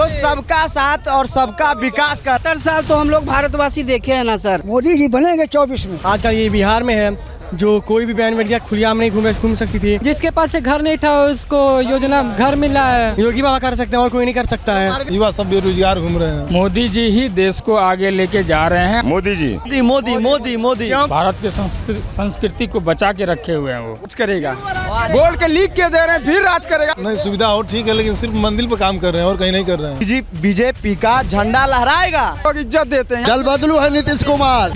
जो सबका साथ और सबका विकास का 70 साल तो हम लोग भारतवासी देखे हैं ना सर। मोदी जी बनेंगे 24 में। आजकल ये बिहार में है, जो कोई भी बहन बेटियां खुलेआम नहीं घूम सकती थी। जिसके पास से घर नहीं था उसको योजना घर मिला है। योगी बाबा कर सकते हैं और कोई नहीं कर सकता है। युवा सब बेरोजगार घूम रहे हैं। मोदी जी ही देश को आगे लेके जा रहे हैं। मोदी जी मोदी मोदी मोदी भारत के संस्कृति को बचा के रखे हुए हैं। वो राज करेगा, बोल के लिख के दे रहे हैं, फिर राज करेगा। नहीं, सुविधा हो ठीक है, लेकिन सिर्फ मंदिर पे काम कर रहे हैं और कहीं नहीं कर रहे हैं। बीजेपी का झंडा लहराएगा। लोग इज्जत देते हैं। जल बदलू है नीतीश कुमार।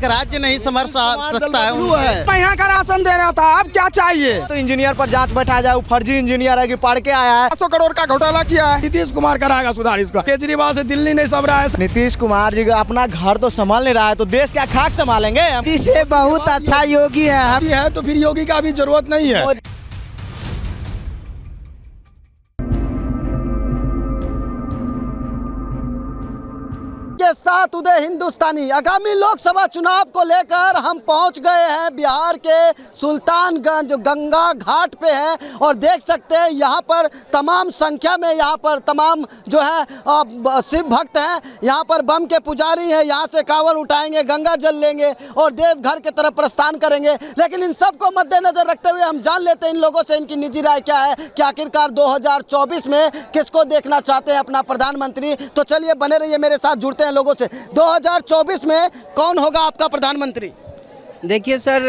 राज्य नहीं संभल सकता है। मैं यहाँ का राशन दे रहा था, अब क्या चाहिए? तो इंजीनियर पर जांच बैठा जाए, वो फर्जी इंजीनियर है कि पढ़ के आया है। 500 करोड़ का घोटाला किया है। नीतीश कुमार कराएगा सुधार इसका। केजरीवाल से दिल्ली नहीं संभल रहा है। नीतीश कुमार जी अपना घर तो संभाल नहीं रहा है, तो देश क्या खाक संभालेंगे? इसे बहुत अच्छा योगी है। तो फिर योगी का भी जरूरत नहीं है। के साथ उदय हिंदुस्तानी। आगामी लोकसभा चुनाव को लेकर हम पहुंच गए हैं बिहार के सुल्तानगंज गंगा घाट पे हैं और देख सकते हैं यहाँ पर तमाम संख्या में यहाँ पर तमाम जो है शिव भक्त हैं। यहाँ पर बम के पुजारी हैं, यहाँ से कांवड़ उठाएंगे, गंगा जल लेंगे और देवघर की तरफ प्रस्थान करेंगे। लेकिन इन सबको मद्देनजर रखते हुए हम जान लेते हैं इन लोगों से इनकी निजी राय क्या है कि आखिरकार 2024 में किसको देखना चाहते हैं अपना प्रधानमंत्री। तो चलिए बने रहिए मेरे साथ, जुड़ते हैं लोगों से। 2024 में कौन होगा आपका प्रधानमंत्री? देखिए सर,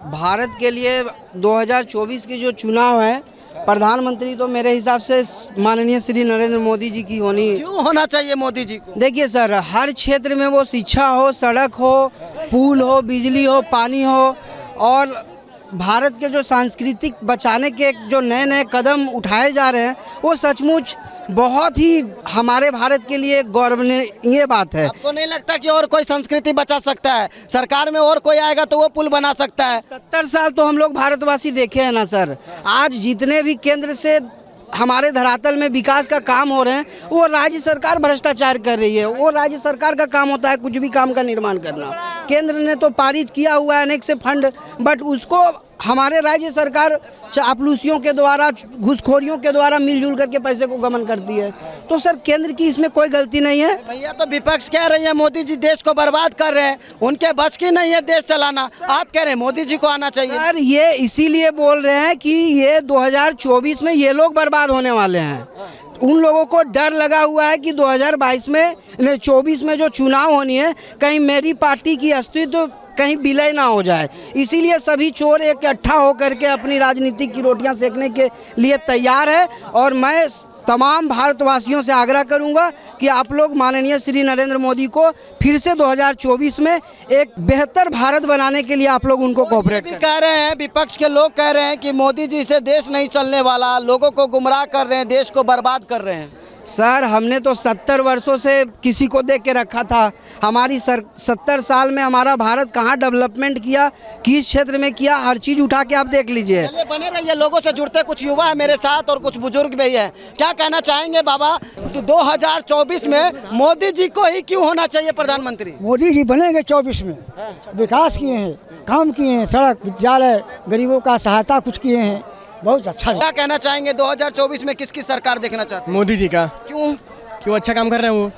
भारत के लिए 2024 की जो चुनाव है, प्रधानमंत्री तो मेरे हिसाब से माननीय श्री नरेंद्र मोदी जी की होनी। क्यों होना चाहिए मोदी जी को? देखिए सर, हर क्षेत्र में वो शिक्षा हो, सड़क हो, पुल हो, बिजली हो, पानी हो, और भारत के जो सांस्कृतिक बचाने के जो नए नए कदम उठाए जा रहे हैं वो सचमुच बहुत ही हमारे भारत के लिए गौरवनीय बात है। आपको नहीं लगता कि और कोई संस्कृति बचा सकता है? सरकार में और कोई आएगा तो वो पुल बना सकता है। 70 साल तो हम लोग भारतवासी देखे हैं ना सर। आज जितने भी केंद्र से हमारे धरातल में विकास का काम हो रहे हैं वो राज्य सरकार भ्रष्टाचार कर रही है। वो राज्य सरकार का काम होता है कुछ भी काम का निर्माण करना। केंद्र ने तो पारित किया हुआ है अनेक से फंड, बट उसको हमारे राज्य सरकार चापलूसियों के द्वारा, घूसखोरियों के द्वारा मिलजुल करके पैसे को गमन करती है। तो सर केंद्र की इसमें कोई गलती नहीं है। भैया तो विपक्ष कह रही है मोदी जी देश को बर्बाद कर रहे हैं, उनके बस की नहीं है देश चलाना। आप कह रहे हैं मोदी जी को आना चाहिए। सर ये इसीलिए बोल रहे हैं कि ये 2024 में ये लोग बर्बाद होने वाले हैं। उन लोगों को डर लगा हुआ है कि 2022 में 24 में जो चुनाव होनी है, कहीं मेरी पार्टी की अस्तित्व कहीं विलय ना हो जाए। इसीलिए सभी चोर इकट्ठा होकर के अपनी राजनीति की रोटियां सेकने के लिए तैयार है। और मैं तमाम भारतवासियों से आग्रह करूंगा कि आप लोग माननीय श्री नरेंद्र मोदी को फिर से 2024 में एक बेहतर भारत बनाने के लिए आप लोग उनको कोऑपरेट करें। कह रहे हैं, विपक्ष के लोग कह रहे हैं कि मोदी जी से देश नहीं चलने वाला, लोगों को गुमराह कर रहे हैं, देश को बर्बाद कर रहे हैं। सर हमने तो 70 वर्षों से किसी को देख के रखा था। हमारी 70 साल में हमारा भारत कहाँ डेवलपमेंट किया, किस क्षेत्र में किया, हर चीज़ उठा के आप देख लीजिए। बने रहिए, लोगों से जुड़ते कुछ युवा है मेरे साथ और कुछ बुजुर्ग भी है। क्या कहना चाहेंगे बाबा, 2024 में मोदी जी को ही क्यों होना चाहिए प्रधानमंत्री? मोदी जी बनेंगे 24 में। विकास किए हैं, काम किए हैं, सड़क, विद्यालय, गरीबों का सहायता कुछ किए हैं, बहुत अच्छा। क्या कहना चाहेंगे 2024 में किसकी सरकार देखना चाहते हैं? मोदी जी का। क्यों अच्छा काम कर रहे हैं वो।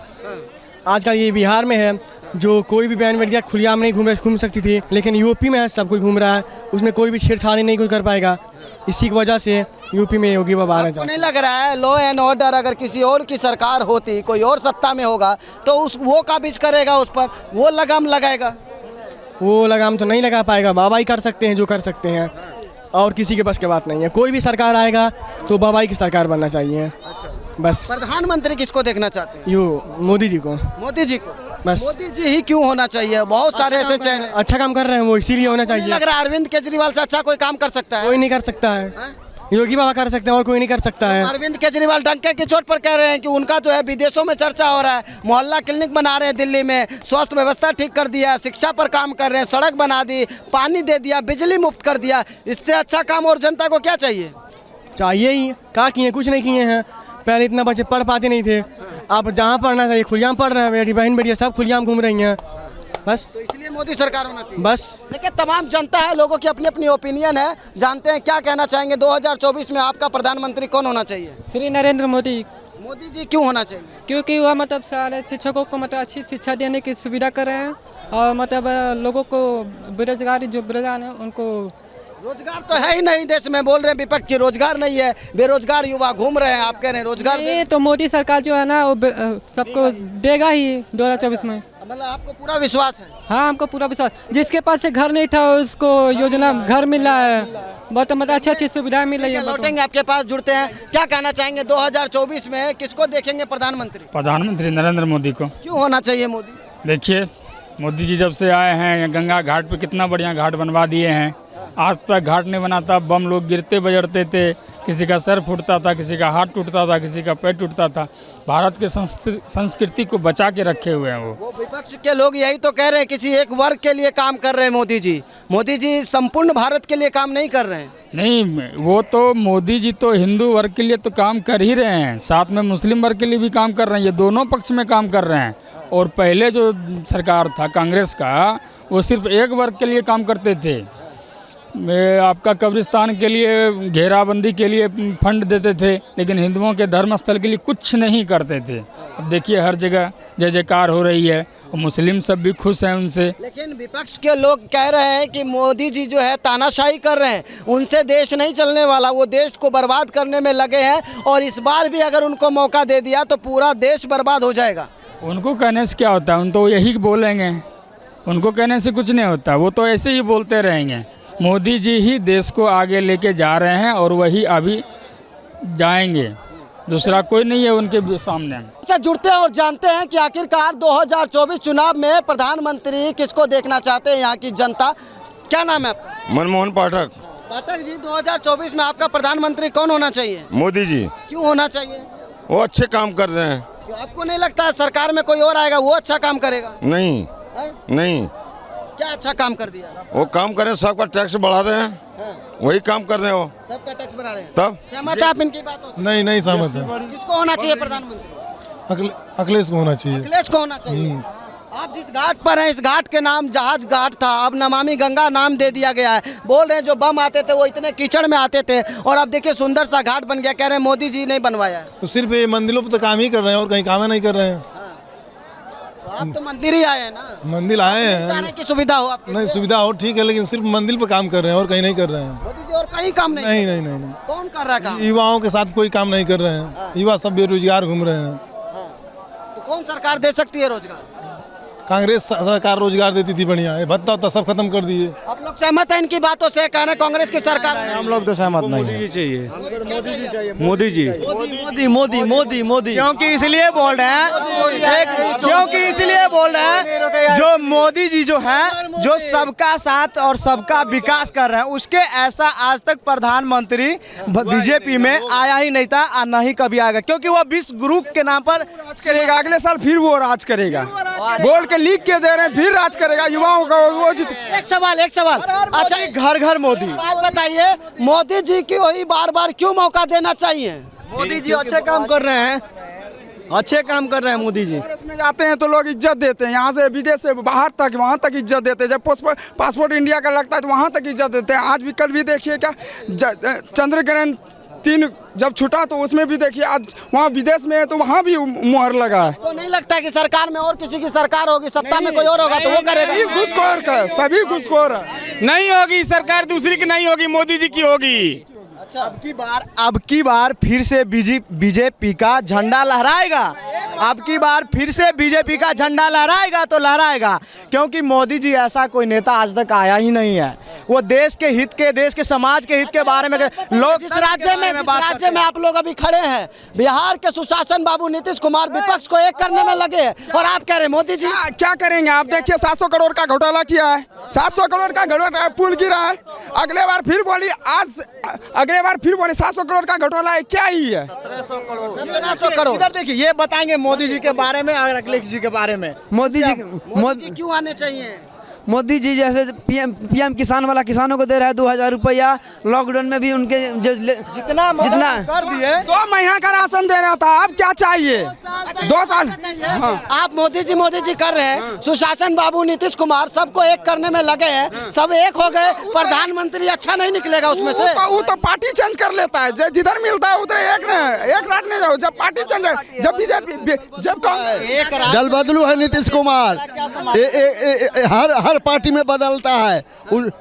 आजकल ये बिहार में है, जो कोई भी बहन बेटियां खुलेआम नहीं घूम सकती थी, लेकिन यूपी में सब कोई घूम रहा है। उसमें कोई भी छेड़छाड़ नहीं कोई कर पाएगा। इसी की वजह से यूपी में योगी बाबा आ रहे हैं। नहीं लग रहा है लॉ एंड ऑर्डर अगर किसी और की सरकार होती, कोई और सत्ता में होगा तो वो काबिज करेगा, उस पर वो लगाम लगाएगा? वो लगाम तो नहीं लगा पाएगा, बाबा ही कर सकते हैं जो कर सकते हैं, और किसी के बस की बात नहीं है। कोई भी सरकार आएगा तो बाबाई की सरकार बनना चाहिए। बस प्रधानमंत्री किसको देखना चाहते हैं? मोदी जी को। मोदी जी को बस। मोदी जी ही क्यों होना चाहिए? बहुत सारे ऐसे चेहरे अच्छा काम कर रहे हैं वो, इसीलिए होना चाहिए। लग रहा है अरविंद केजरीवाल से अच्छा कोई काम कर सकता है? कोई नहीं कर सकता है। योगी बाबा कर सकते हैं और कोई नहीं कर सकता है। अरविंद केजरीवाल डंके की चोट पर कह रहे हैं कि उनका जो है विदेशों में चर्चा हो रहा है, मोहल्ला क्लिनिक बना रहे हैं दिल्ली में, स्वास्थ्य व्यवस्था ठीक कर दिया, शिक्षा पर काम कर रहे हैं, सड़क बना दी, पानी दे दिया, बिजली मुफ्त कर दिया। इससे अच्छा काम और जनता को क्या चाहिए? चाहिए ही। क्या किए? कुछ नहीं किए हैं। पहले इतना बच्चे पढ़ पाते नहीं थे, अब जहाँ पढ़ना चाहिए खुलेआम पढ़ रहे हैं। बेटी बहन बेटियाँ सब खुलेआम घूम रही हैं। बस तो इसलिए मोदी सरकार होना चाहिए। बस। लेकिन तमाम जनता है, लोगों की अपनी अपनी ओपिनियन है, जानते हैं क्या कहना चाहेंगे 2024 में आपका प्रधानमंत्री कौन होना चाहिए? श्री नरेंद्र मोदी। मोदी जी क्यों होना चाहिए? क्योंकि वह मतलब सारे शिक्षकों को मतलब अच्छी शिक्षा देने की सुविधा कर रहे हैं और मतलब लोगों को बेरोजगारी जो बेरोजगार हैं उनको रोजगार तो है ही नहीं देश में, बोल रहे हैं विपक्ष की रोजगार नहीं है, बेरोजगार युवा घूम रहे हैं, आप कह रहे हैं रोजगार ये तो मोदी सरकार जो है ना वो सबको देगा ही 2024 में। मतलब आपको पूरा विश्वास है? हाँ हमको पूरा विश्वास, जिसके पास से घर नहीं था उसको योजना घर मिला है, बहुत मतलब अच्छी अच्छी सुविधाएं मिल रही है। लौटेंगे आपके पास, जुड़ते हैं, क्या कहना चाहेंगे 2024 में किसको देखेंगे प्रधानमंत्री? प्रधानमंत्री नरेंद्र मोदी को। क्यों होना चाहिए मोदी? देखिए मोदी जी जब से आए हैं गंगा घाट पे कितना बढ़िया घाट बनवा दिए हैं। आज तक घाट नहीं बना था, बम लोग गिरते बजड़ते थे, किसी का सर फूटता था, किसी का हाथ टूटता था, किसी का पैर टूटता था। भारत के संस्कृति को बचा के रखे हुए हैं वो विपक्ष के लोग यही तो कह रहे हैं किसी एक वर्ग के लिए काम कर रहे हैं मोदी जी। मोदी जी संपूर्ण भारत के लिए काम नहीं कर रहे हैं। नहीं, वो तो मोदी जी तो हिंदू वर्ग के लिए तो काम कर ही रहे हैं, साथ में मुस्लिम वर्ग के लिए भी काम कर रहे हैं। ये दोनों पक्ष में काम कर रहे हैं। और पहले जो सरकार था कांग्रेस का, वो सिर्फ एक वर्ग के लिए काम करते थे। आपका कब्रिस्तान के लिए, घेराबंदी के लिए फंड देते थे, लेकिन हिंदुओं के धर्म स्थल के लिए कुछ नहीं करते थे। अब देखिए हर जगह जय जयकार हो रही है और मुस्लिम सब भी खुश हैं उनसे। लेकिन विपक्ष के लोग कह रहे हैं कि मोदी जी जो है तानाशाही कर रहे हैं, उनसे देश नहीं चलने वाला, वो देश को बर्बाद करने में लगे हैं और इस बार भी अगर उनको मौका दे दिया तो पूरा देश बर्बाद हो जाएगा। उनको कहने से क्या होता है, उन तो यही बोलेंगे, उनको कहने से कुछ नहीं होता, वो तो ऐसे ही बोलते रहेंगे। मोदी जी ही देश को आगे लेके जा रहे हैं और वही अभी जाएंगे, दूसरा कोई नहीं है उनके सामने। अच्छा, जुड़ते हैं और जानते हैं कि आखिरकार 2024 चुनाव में प्रधानमंत्री किसको देखना चाहते हैं यहाँ की जनता। क्या नाम है आपका? मनमोहन पाठक। पाठक जी, 2024 में आपका प्रधानमंत्री कौन होना चाहिए? मोदी जी। क्यों होना चाहिए? वो अच्छे काम कर रहे हैं। तो आपको नहीं लगता है सरकार में कोई और आएगा वो अच्छा काम करेगा? नहीं है? नहीं, क्या अच्छा काम कर दिया? वो काम करें, सबका टैक्स बढ़ा रहे हैं, वही काम कर रहे हैं वो। सबका टैक्स बढ़ा रहे हैं। तब सहमत है आप इनकी बातों से? नहीं नहीं सहमत है। किसको होना चाहिए प्रधानमंत्री? अखिलेश को होना चाहिए। अखिलेश को होना चाहिए। आप जिस घाट पर हैं, इस घाट के नाम जहाज घाट था, अब नमामि गंगा नाम दे दिया गया है। बोल रहे हैं जो बम आते थे वो इतने कीचड़ में आते थे और अब देखिए सुंदर सा घाट बन गया। कह रहे हैं मोदी जी ने बनवाया है। तो सिर्फ ये मंदिरों पर तो काम ही कर रहे हैं और कहीं काम नहीं कर रहे हैं। तो आप तो मंदिर ही आए हैं ना? मंदिर आए हैं, जाने की सुविधा हो आपके नहीं लिए? सुविधा हो ठीक है, लेकिन सिर्फ मंदिर पर काम कर रहे हैं और कहीं नहीं कर रहे हैं। मोदी जी और कहीं काम नहीं? नहीं नहीं नहीं नहीं, कौन कर रहा है काम? युवाओं के साथ कोई काम नहीं कर रहे हैं। युवा सब बेरोजगार घूम रहे हैं। तो कौन सरकार दे सकती है रोजगार? कांग्रेस सरकार रोजगार देती थी बढ़िया, ये भत्ता उत्ता सब खत्म कर दिए। आप लोग सहमत हैं इनकी बातों से? कह रहे हैं कांग्रेस की सरकार है। हम लोग तो सहमत नहीं है। मोदी जी चाहिए। मोदी जी मोदी मोदी मोदी मोदी क्योंकि इसलिए बोल रहे हैं, क्योंकि इसलिए बोल रहे हैं जो मोदी जी जो है जो सबका साथ और सबका विकास कर रहे हैं, उसके ऐसा आज तक प्रधानमंत्री बीजेपी में आया ही नहीं था और न ही कभी आएगा, क्योंकि वो विश्व गुरु के नाम पर राज करेगा। अगले साल फिर वो राज करेगा, बोल के लिख के दे रहे हैं, फिर राज करेगा युवाओं का। वो एक सवाल अच्छा, घर घर मोदी। आप बताइए मोदी जी की वही बार बार क्यों मौका देना चाहिए? मोदी जी अच्छे काम कर रहे हैं, अच्छे काम कर रहे हैं मोदी जी। विदेश में जाते हैं तो लोग इज्जत देते हैं, यहाँ से विदेश से बाहर तक वहाँ तक इज्जत देते हैं। जब पासपोर्ट इंडिया का लगता है तो वहाँ तक इज्जत देते हैं। आज भी कल भी देखिए क्या चंद्रग्रहण 3 जब छूटा तो उसमें भी देखिए आज वहाँ विदेश में है तो वहाँ भी मुहर लगा है। तो नहीं लगता है कि सरकार में और किसी की सरकार होगी, सत्ता में कोई और होगा तो वो करेगा? घुसखोर का सभी घुसखोर है। नहीं होगी सरकार दूसरी की, नहीं होगी मोदी जी की होगी। अब की बार फिर से बीजेपी का झंडा लहराएगा। अब की बार फिर से बीजेपी का झंडा लहराएगा तो लहराएगा, क्योंकि मोदी जी ऐसा कोई नेता आज तक आया ही नहीं है। वो देश के हित के, देश के समाज के हित के बारे में लोग जिस राज्य में आप लोग अभी खड़े हैं, बिहार के सुशासन बाबू नीतीश कुमार विपक्ष को एक करने में लगे हैं और आप कह रहे हैं मोदी जी क्या करेंगे? आप देखिए 700 करोड़ का घोटाला किया है, 700 करोड़ का घोटाला पुल गिरा है। अगले बार फिर बोली 700 करोड़ का घोटाला है, क्या ही है? 1700 करोड़। इधर देखिए, ये बताएंगे मोदी जी के बारे में और अखिलेश जी के बारे में। मोदी जी क्यों आने चाहिए? मोदी जी जैसे पीएम किसान वाला किसानों को दे रहा है 2000 रुपया, लॉकडाउन में भी उनके जितना कर दिए 2 महीना का राशन दे रहा था। अब क्या चाहिए? 2 साल आप मोदी जी कर रहे हैं, सुशासन बाबू नीतीश कुमार सबको एक करने में लगे हैं, सब एक हो गए, प्रधानमंत्री अच्छा नहीं निकलेगा उसमें से। वो तो पार्टी चेंज कर लेता है, जिधर मिलता है उधर एक राज नहीं जाओ। जब पार्टी चेंज, जब बीजेपी, जब कांग्रेस, दल बदलू है नीतीश कुमार, हर पार्टी में बदलता है।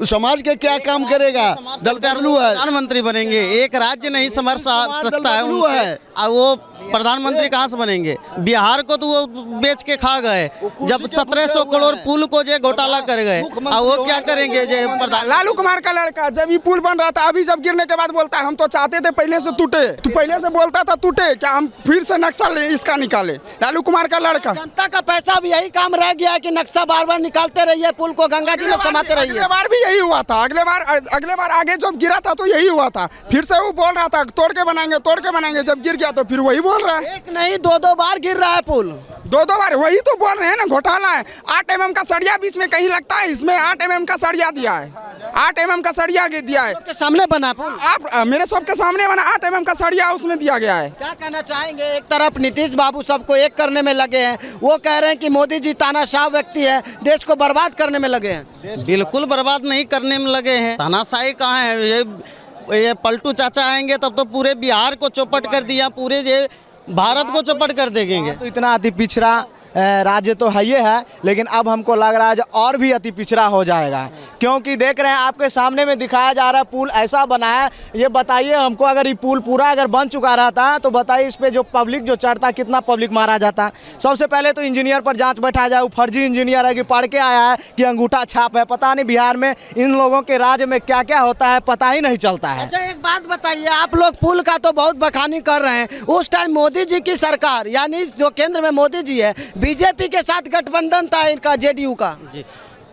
समाज के क्या काम करेगा? दल बदलू है, प्रधानमंत्री बनेंगे, एक राज्य नहीं संभल सकता है वो प्रधानमंत्री कहाँ से बनेंगे? बिहार को तो वो बेच के खा गए, जब 1700 करोड़ पुल को जो घोटाला कर गए, अब वो क्या करेंगे? लालू कुमार का लड़का जब ये पुल बन रहा था, अभी जब गिरने के बाद बोलता है हम तो चाहते थे पहले से टूटे, तो पहले से बोलता था टूटे, क्या हम फिर से नक्शा इसका निकाले? लालू कुमार का लड़का। जनता का पैसा भी यही काम रह गया है कि नक्शा बार बार निकालते रहिए, पुल को गंगा जी में समाते रहिए। अगले बार भी यही हुआ था, अगले बार आगे जब गिरा था तो यही हुआ था, फिर से वो बोल रहा था तोड़ के बनाएंगे, जब गिर गया तो फिर वही बोल रहा है। एक नहीं 2 बार गिर रहा है पुल, 2 बार, वही तो बोल रहे हैं ना, घोटाला है। 8 mm का सरिया बीच में कहीं लगता है, इसमें 8 mm का सरिया दिया है, 8 mm का सरिया दिया है। के सामने बना पुल, आप मेरे सबके सामने बना, 8 mm का सरिया उसमें दिया गया है। क्या कहना चाहेंगे? एक तरफ नीतीश बाबू सबको एक करने में लगे हैं, वो कह रहे हैं कि मोदी जी तानाशाह व्यक्ति है, देश को बर्बाद करने में लगे हैं। बिल्कुल बर्बाद नहीं करने में लगे हैं। तानाशाही कहाँ है? ये पलटू चाचा आएंगे तब तो पूरे बिहार को चौपट कर दिया, पूरे ये भारत को चौपट कर देंगे। तो इतना अति पिछड़ा राज्य तो है ये है, लेकिन अब हमको लग रहा है और भी अति पिछड़ा हो जाएगा, क्योंकि देख रहे हैं आपके सामने में दिखाया जा रहा है पुल ऐसा बना है। ये बताइए हमको, अगर ये पुल पूरा अगर बन चुका रहता तो बताइए इस पे जो पब्लिक जो चढ़ता, कितना पब्लिक मारा जाता। सबसे पहले तो इंजीनियर पर जांच बैठा जाए, वो फर्जी इंजीनियर है कि पढ़ के आया है कि अंगूठा छाप है। पता नहीं बिहार में इन लोगों के राज्य में क्या क्या होता है, पता ही नहीं चलता है। अच्छा एक बात बताइए, आप लोग पुल का तो बहुत बखानी कर रहे हैं, उस टाइम मोदी जी की सरकार यानी जो केंद्र में मोदी जी है, बीजेपी के साथ गठबंधन था इनका, जेडीयू का जी,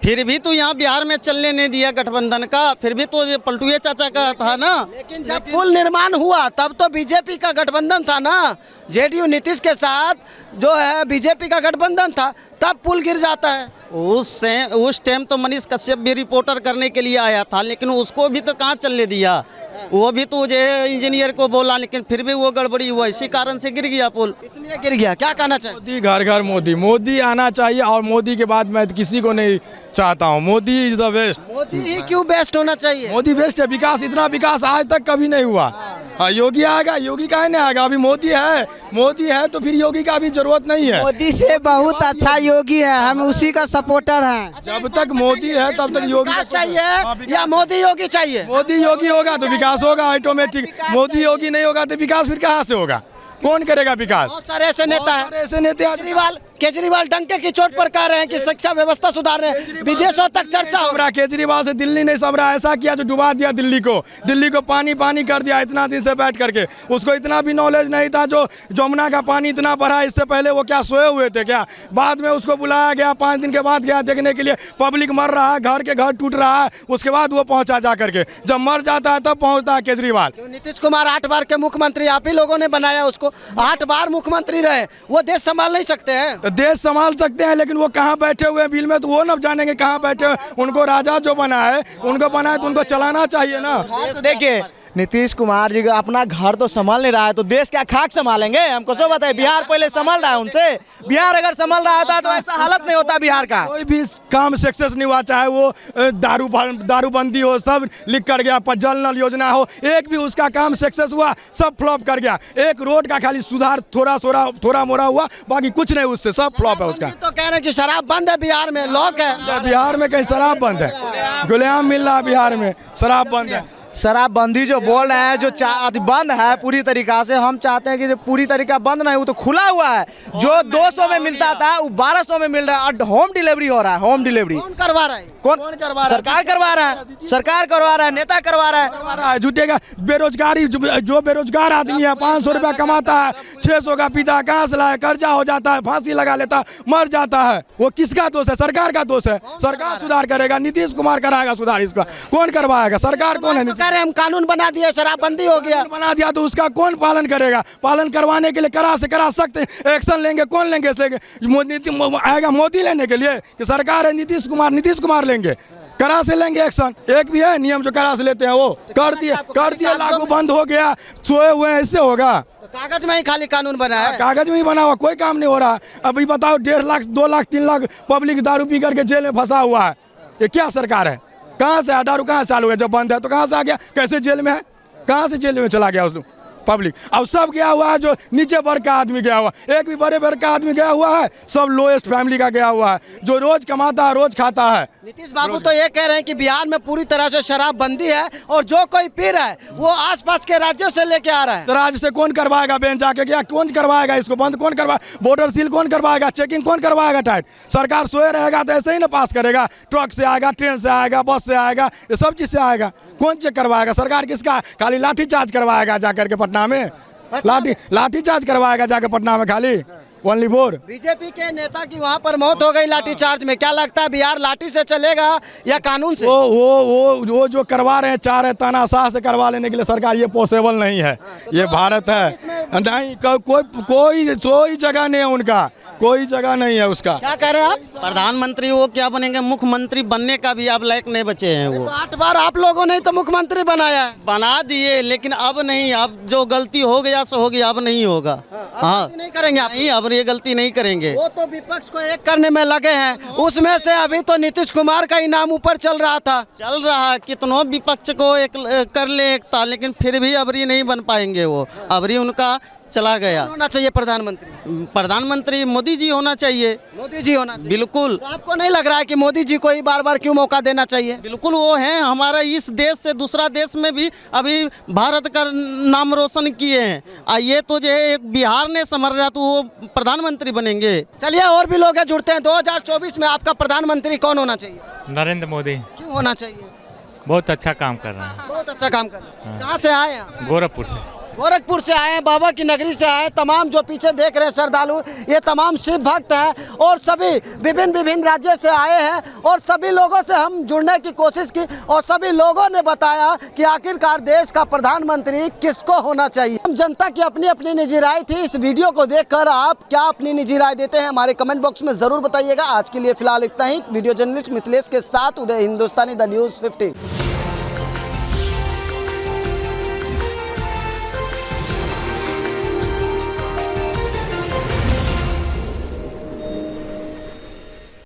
फिर भी तो यहाँ बिहार में चलने नहीं दिया गठबंधन का, फिर भी तो ये पलटुए चाचा का था ना। लेकिन जब पुल निर्माण हुआ तब तो बीजेपी का गठबंधन था ना, जेडीयू नीतीश के साथ जो है बीजेपी का गठबंधन था, तब पुल गिर जाता है। उस टाइम तो मनीष कश्यप भी रिपोर्टर करने के लिए आया था, लेकिन उसको भी तो कहाँ चलने दिया, वो भी तो जो इंजीनियर को बोला, लेकिन फिर भी वो गड़बड़ी हुआ, इसी कारण से गिर गया पुल, इसलिए गिर गया। क्या कहना चाहिए? मोदी घर घर मोदी आना चाहिए, और मोदी के बाद मैं किसी को नहीं चाहता हूँ। Modi is the best. Modi ही क्यों बेस्ट होना चाहिए? मोदी बेस्ट है, विकास इतना विकास आज तक कभी नहीं हुआ। हाँ, योगी आएगा, योगी काहे नहीं आएगा? अभी मोदी है तो फिर योगी का भी जरूरत नहीं है। मोदी से बहुत अच्छा योगी है, हम उसी का सपोर्टर हैं। जब तक मोदी है तब तक योगी चाहिए या मोदी योगी चाहिए? मोदी योगी होगा तो विकास होगा ऑटोमेटिक, मोदी योगी नहीं होगा तो विकास फिर कहाँ से होगा? कौन करेगा विकास? बहुत सारे ऐसे नेता हैं, केजरीवाल डंके की चोट पर कह रहे हैं कि शिक्षा व्यवस्था सुधार रहे हैं, विदेशों तक चर्चा हो रहा है। केजरीवाल से दिल्ली नहीं सब रहा, ऐसा किया जो डुबा दिया दिल्ली को पानी कर दिया इतना दिन से बैठ करके। उसको इतना भी नॉलेज नहीं था, जो जमुना का पानी इतना बढ़ा, इससे पहले वो क्या सोए हुए थे क्या? बाद में उसको बुलाया गया, 5 दिन के बाद गया देखने के लिए, पब्लिक मर रहा है, घर के घर टूट रहा है, उसके बाद वो पहुंचा जा करके। जब मर जाता है तब पहुंचता है केजरीवाल। नीतीश कुमार 8 बार के मुख्यमंत्री, आप ही लोगों ने बनाया उसको, 8 बार मुख्यमंत्री रहे, वो देश संभाल नहीं सकते हैं? देश संभाल सकते हैं, लेकिन वो कहाँ बैठे हुए हैं बिल में, तो वो न जानेंगे कहाँ बैठे हुए। उनको राजा जो बना है, उनको बनाए तो उनको चलाना चाहिए ना। तो देखिए नीतीश कुमार जी अपना घर तो संभाल नहीं रहा है, तो देश क्या खाक संभालेंगे? हमको सब बताए, बिहार पहले संभाल रहा है उनसे। बिहार अगर संभाल रहा होता तो ऐसा हालत नहीं होता बिहार का। कोई भी काम सक्सेस नहीं हुआ, चाहे वो दारूबंदी हो, सब लिख कर गया, जल नल योजना हो, एक भी उसका काम सक्सेस हुआ, सब फ्लॉप कर गया। एक रोड का खाली सुधार थोड़ा मोड़ा हुआ, बाकी कुछ नहीं, उससे सब फ्लॉप है उसका। तो कह रहे हैं कि शराब बंद है बिहार में, लॉक है। बिहार में कहीं शराब बंद है? गुलाम मिल रहा बिहार में, शराब बंद है। शराबबंदी जो बोल रहे हैं, जो बंद है पूरी तरीका से, हम चाहते हैं कि जो पूरी तरीका बंद नहीं, वो तो खुला हुआ है। जो 200 में मिलता था वो 1200 में मिल रहा है, और होम डिलीवरी हो रहा है। होम डिलीवरी कौन करवा रहा है? कौन करवा रहा है? सरकार करवा रहा है, सरकार करवा रहा है, नेता करवा रहा है। जुटेगा बेरोजगारी, जो बेरोजगार आदमी है 500 रुपया कमाता है, 600 का पीता है, कहाँ से लाए, कर्जा हो जाता है, फांसी लगा लेता है, मर जाता है, वो किसका दोष है? सरकार का दोष है। सरकार सुधार करेगा, नीतीश कुमार कराएगा सुधार, इसका कौन करवाएगा? सरकार कौन है? कह रहे हम कानून बना दिए, शराबबंदी हो गया, बना दिया तो उसका कौन पालन करेगा? पालन करवाने के लिए करा सकते, एक्शन लेंगे, कौन लेंगे? आएगा मोदी लेने के लिए कि सरकार है नीतीश कुमार लेंगे, करा से लेंगे एक्शन। एक भी है नियम जो करा से लेते हैं, वो कर दिए लागू, बंद हो गया, सोए हुए हैं, इससे होगा? तो कागज में ही खाली कानून बना है, कागज में ही बना हुआ, कोई काम नहीं हो रहा। अभी बताओ 1.5 लाख 2 लाख 3 लाख पब्लिक दारू पी करके जेल में फंसा हुआ है, ये क्या सरकार है? कहाँ से दारू कहाँ चालू है? जब बंद है तो कहाँ से आ गया? कैसे जेल में है? कहाँ से जेल में चला गया उस पब्लिक? अब सब गया हुआ है, जो नीचे वर्ग का आदमी गया हुआ, एक भी बड़े वर्ग का आदमी गया हुआ है, सब लोएस्ट फैमिली का गया हुआ है, जो रोज कमाता है, रोज खाता है। नीतीश बाबू तो ये कह रहे हैं कि बिहार में पूरी तरह से शराब बंदी है और जो कोई पी रहा है वो आसपास के राज्यों से लेके आ रहा है। तो राज्य से कौन करवाएगा? बेंच जाके क्या कौन करवाएगा? इसको बंद कौन करवाएगा? बॉर्डर सील कौन करवाएगा? चेकिंग कौन करवाएगा? टाइट सरकार सोए रहेगा तो ऐसे ही ना पास करेगा? ट्रक से आएगा, ट्रेन से आएगा, बस से आएगा, ये सब चीज से आएगा, कौन चेक करवाएगा? सरकार किसका? खाली लाठी चार्ज करवाएगा जाकर के पटना में, लाठी चार्ज करवाएगा जाकर पटना में खाली, ओनली बोर। बीजेपी के नेता की वहाँ पर मौत हो गई लाठी चार्ज में, क्या लगता है बिहार लाठी से चलेगा या कानून से? वो जो करवा रहे हैं, चाह रहे तानाशाह से करवा लेने के लिए सरकार, ये पॉसिबल नहीं है। ये भारत है, नहीं कोई जगह नहीं है उनका, कोई जगह नहीं है उसका। क्या कह रहे हैं आप? प्रधानमंत्री वो क्या बनेंगे? मुख्यमंत्री बनने का भी अब लायक नहीं बचे हैं वो। तो 8 बार आप लोगों ने तो मुख्यमंत्री बनाया है। बना दिए, लेकिन अब नहीं, अब जो गलती हो गया सो हो गया, अब नहीं होगा। हाँ, नहीं करेंगे आप? नहीं, अब ये गलती नहीं करेंगे। वो तो विपक्ष को एक करने में लगे हैं, उसमें से अभी तो नीतीश कुमार का ही नाम ऊपर चल रहा था। चल रहा, कितनों विपक्ष को एक कर ले एकता, लेकिन फिर भी अबरी नहीं बन पाएंगे वो, अबरी उनका चला गया। होना चाहिए प्रधानमंत्री मोदी जी होना चाहिए। मोदी जी होना चाहिए, बिल्कुल। तो आपको नहीं लग रहा है कि मोदी जी को ही बार बार क्यों मौका देना चाहिए? बिल्कुल, वो हैं हमारा, इस देश से दूसरा देश में भी अभी भारत का नाम रोशन किए हैं। ये तो जो है एक बिहार ने संभल रहा, तो वो प्रधानमंत्री बनेंगे। चलिए और भी लोग हैं जुड़ते हैं। 2024 में आपका प्रधानमंत्री कौन होना चाहिए? नरेंद्र मोदी। क्यों होना चाहिए? बहुत अच्छा काम कर रहे हैं। बहुत अच्छा काम कर रहे हैं। कहाँ से आए हैं? गोरखपुर से आए हैं, बाबा की नगरी से आए हैं। तमाम जो पीछे देख रहे हैं श्रद्धालु, ये तमाम शिव भक्त हैं और सभी विभिन्न राज्यों से आए हैं और सभी लोगों से हम जुड़ने की कोशिश की और सभी लोगों ने बताया कि आखिरकार देश का प्रधानमंत्री किसको होना चाहिए। हम जनता की अपनी अपनी निजी राय थी। इस वीडियो को देखकर आप क्या अपनी निजी राय देते हैं हमारे कमेंट बॉक्स में ज़रूर बताइएगा। आज के लिए फिलहाल इतना ही। वीडियो जर्नलिस्ट मिथिलेश के साथ उदय, हिंदुस्तानी द न्यूज़ 15।